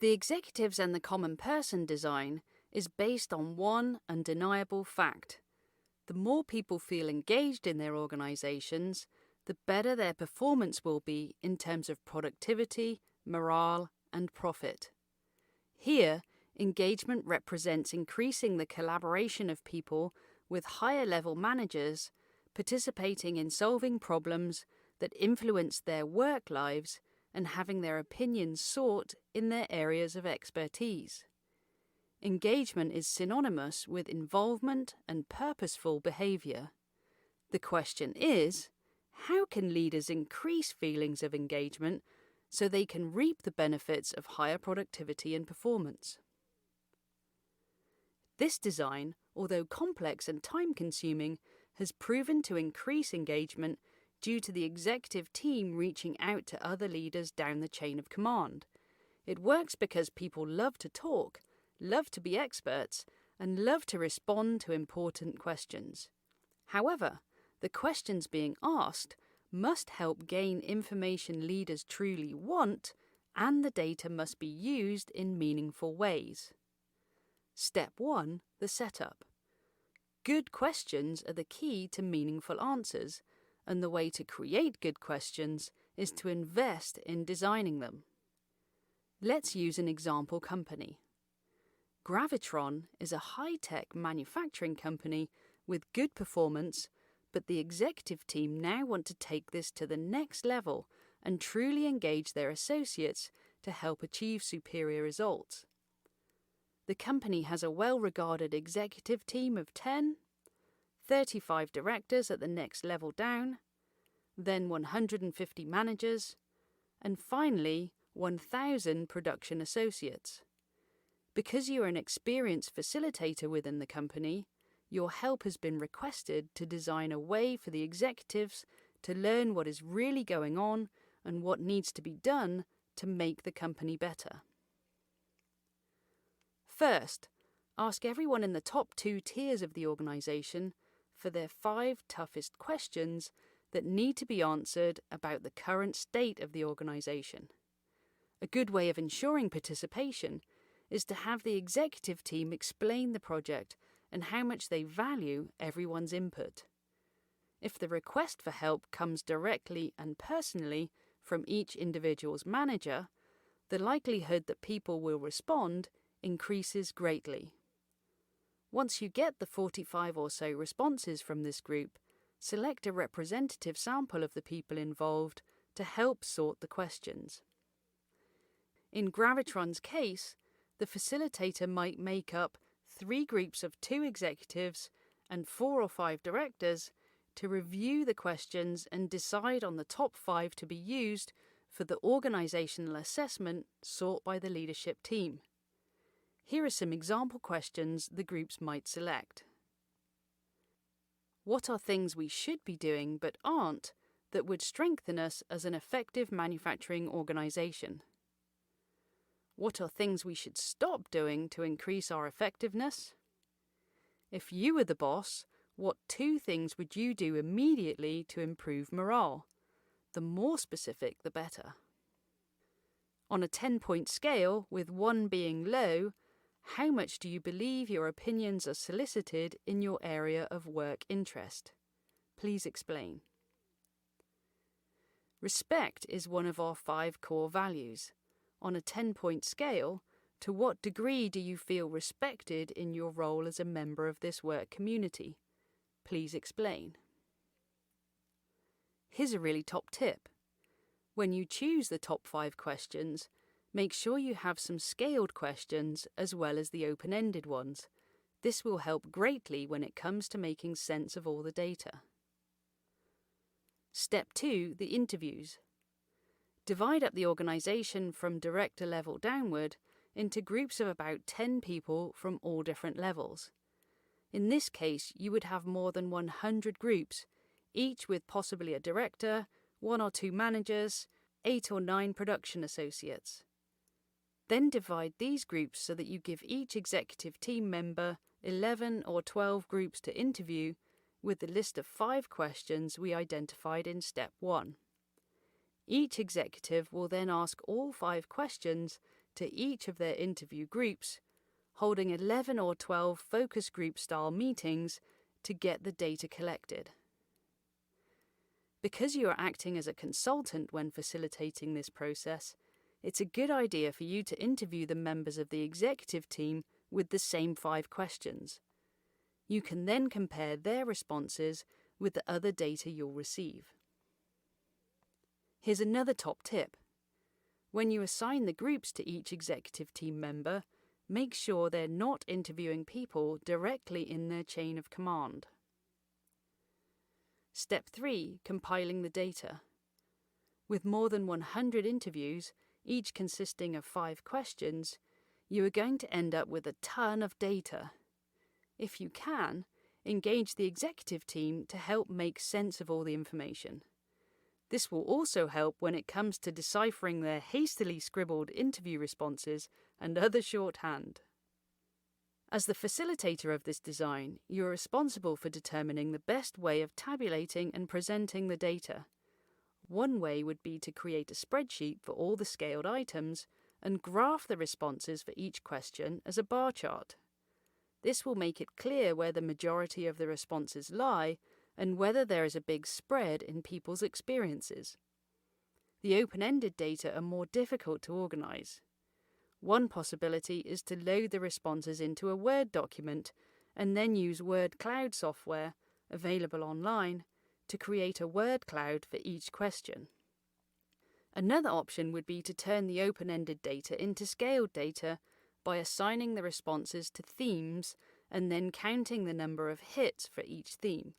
The executives and the common person design is based on one undeniable fact. The more people feel engaged in their organizations, the better their performance will be in terms of productivity, morale, and profit. Here, engagement represents increasing the collaboration of people with higher level managers participating in solving problems that influence their work lives and having their opinions sought in their areas of expertise. Engagement is synonymous with involvement and purposeful behaviour. The question is, how can leaders increase feelings of engagement so they can reap the benefits of higher productivity and performance? This design, although complex and time-consuming, has proven to increase engagement due to the executive team reaching out to other leaders down the chain of command. It works because people love to talk, love to be experts, and love to respond to important questions. However, the questions being asked must help gain information leaders truly want, and the data must be used in meaningful ways. Step 1. The setup. Good questions are the key to meaningful answers, and the way to create good questions is to invest in designing them. Let's use an example company. Gravitron is a high-tech manufacturing company with good performance, but the executive team now want to take this to the next level and truly engage their associates to help achieve superior results. The company has a well-regarded executive team of 10, 35 directors at the next level down, then 150 managers, and finally 1,000 production associates. Because you are an experienced facilitator within the company, your help has been requested to design a way for the executives to learn what is really going on and what needs to be done to make the company better. First, ask everyone in the top 2 tiers of the organization for their 5 toughest questions that need to be answered about the current state of the organization. A good way of ensuring participation is to have the executive team explain the project and how much they value everyone's input. If the request for help comes directly and personally from each individual's manager, the likelihood that people will respond increases greatly. Once you get the 45 or so responses from this group, select a representative sample of the people involved to help sort the questions. In Gravitron's case, the facilitator might make up 3 groups of 2 executives and 4 or 5 directors to review the questions and decide on the top 5 to be used for the organizational assessment sought by the leadership team. Here are some example questions the groups might select. What are things we should be doing but aren't that would strengthen us as an effective manufacturing organization? What are things we should stop doing to increase our effectiveness? If you were the boss, what 2 things would you do immediately to improve morale? The more specific, the better. On a 10-point scale, with 1 being low, how much do you believe your opinions are solicited in your area of work interest? Please explain. Respect is one of our 5 core values. On a 10-point scale, to what degree do you feel respected in your role as a member of this work community? Please explain. Here's a really top tip. When you choose the top 5 questions, make sure you have some scaled questions as well as the open-ended ones. This will help greatly when it comes to making sense of all the data. Step 2, the interviews. Divide up the organization from director level downward into groups of about 10 people from all different levels. In this case, you would have more than 100 groups, each with possibly a director, 1 or 2 managers, 8 or 9 production associates. Then divide these groups so that you give each executive team member 11 or 12 groups to interview with the list of 5 questions we identified in step 1. Each executive will then ask all 5 questions to each of their interview groups, holding 11 or 12 focus group style meetings to get the data collected. Because you are acting as a consultant when facilitating this process, it's a good idea for you to interview the members of the executive team with the same 5 questions. You can then compare their responses with the other data you'll receive. Here's another top tip. When you assign the groups to each executive team member, make sure they're not interviewing people directly in their chain of command. Step 3. Compiling the data. With more than 100 interviews, each consisting of 5 questions, you are going to end up with a ton of data. If you can, engage the executive team to help make sense of all the information. This will also help when it comes to deciphering their hastily scribbled interview responses and other shorthand. As the facilitator of this design, you are responsible for determining the best way of tabulating and presenting the data. One way would be to create a spreadsheet for all the scaled items and graph the responses for each question as a bar chart. This will make it clear where the majority of the responses lie and whether there is a big spread in people's experiences. The open-ended data are more difficult to organize. One possibility is to load the responses into a Word document and then use Word Cloud software, available online, to create a word cloud for each question. Another option would be to turn the open-ended data into scaled data by assigning the responses to themes and then counting the number of hits for each theme.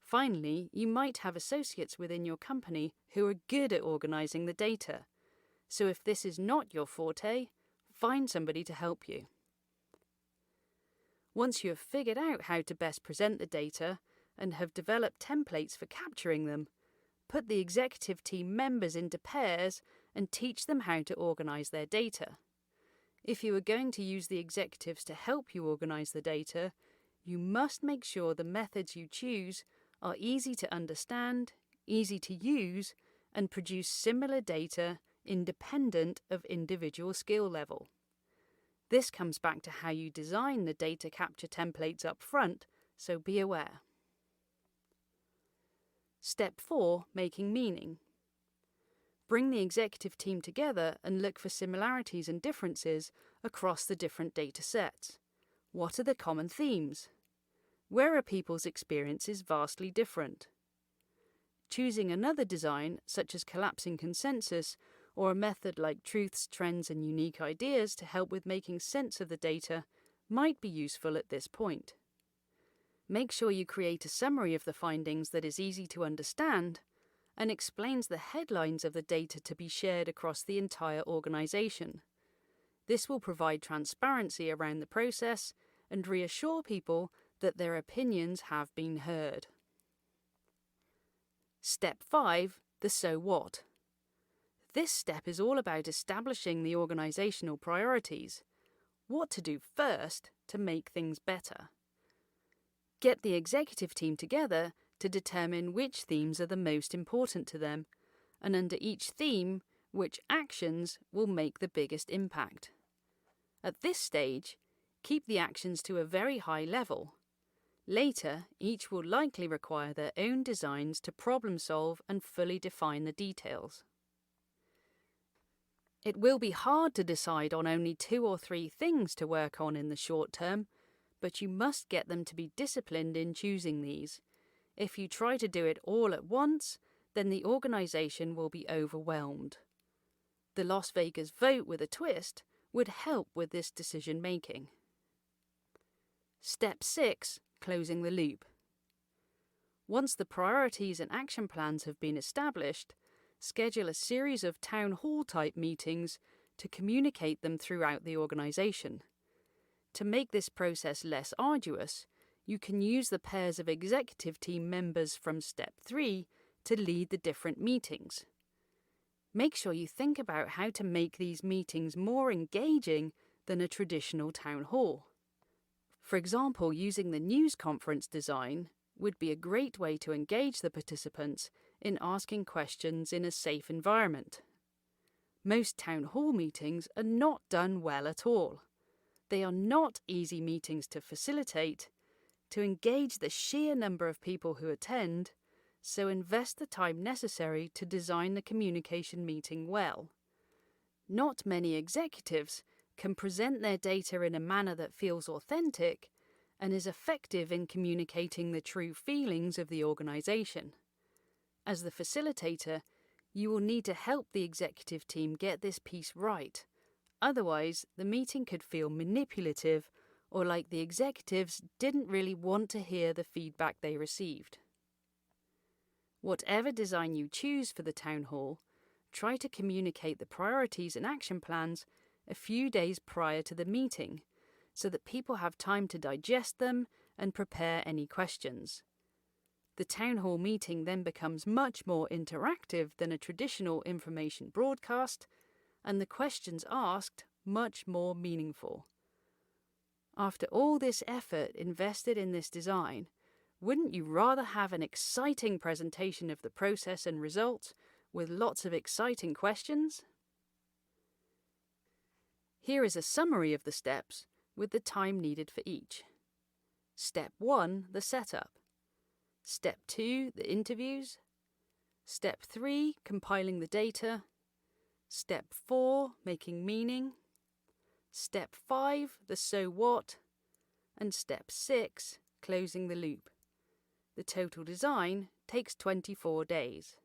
Finally, you might have associates within your company who are good at organizing the data. So if this is not your forte, find somebody to help you. Once you have figured out how to best present the data and have developed templates for capturing them, put the executive team members into pairs and teach them how to organize their data. If you are going to use the executives to help you organize the data, you must make sure the methods you choose are easy to understand, easy to use, and produce similar data independent of individual skill level. This comes back to how you design the data capture templates up front, so be aware. Step 4. Making meaning. Bring the executive team together and look for similarities and differences across the different data sets. What are the common themes? Where are people's experiences vastly different? Choosing another design, such as collapsing consensus, or a method like truths, trends, and unique ideas to help with making sense of the data, might be useful at this point. Make sure you create a summary of the findings that is easy to understand and explains the headlines of the data to be shared across the entire organization. This will provide transparency around the process and reassure people that their opinions have been heard. Step 5. The so what. This step is all about establishing the organizational priorities, what to do first to make things better. Get the executive team together to determine which themes are the most important to them, and under each theme, which actions will make the biggest impact. At this stage, keep the actions to a very high level. Later, each will likely require their own designs to problem solve and fully define the details. It will be hard to decide on only 2 or 3 things to work on in the short term, but you must get them to be disciplined in choosing these. If you try to do it all at once, then the organization will be overwhelmed. The Las Vegas vote with a twist would help with this decision making. Step 6. Closing the loop. Once the priorities and action plans have been established, schedule a series of town hall type meetings to communicate them throughout the organization. To make this process less arduous, you can use the pairs of executive team members from Step 3 to lead the different meetings. Make sure you think about how to make these meetings more engaging than a traditional town hall. For example, using the news conference design would be a great way to engage the participants in asking questions in a safe environment. Most town hall meetings are not done well at all. They are not easy meetings to facilitate, to engage the sheer number of people who attend, so invest the time necessary to design the communication meeting well. Not many executives can present their data in a manner that feels authentic and is effective in communicating the true feelings of the organisation. As the facilitator, you will need to help the executive team get this piece right. Otherwise, the meeting could feel manipulative or like the executives didn't really want to hear the feedback they received. Whatever design you choose for the town hall, try to communicate the priorities and action plans a few days prior to the meeting so that people have time to digest them and prepare any questions. The town hall meeting then becomes much more interactive than a traditional information broadcast, and the questions asked much more meaningful. After all this effort invested in this design, wouldn't you rather have an exciting presentation of the process and results with lots of exciting questions? Here is a summary of the steps with the time needed for each. Step 1, the setup. Step 2, the interviews. Step 3, compiling the data. Step 4, making meaning. Step 5, the so what. And Step 6, closing the loop. The total design takes 24 days.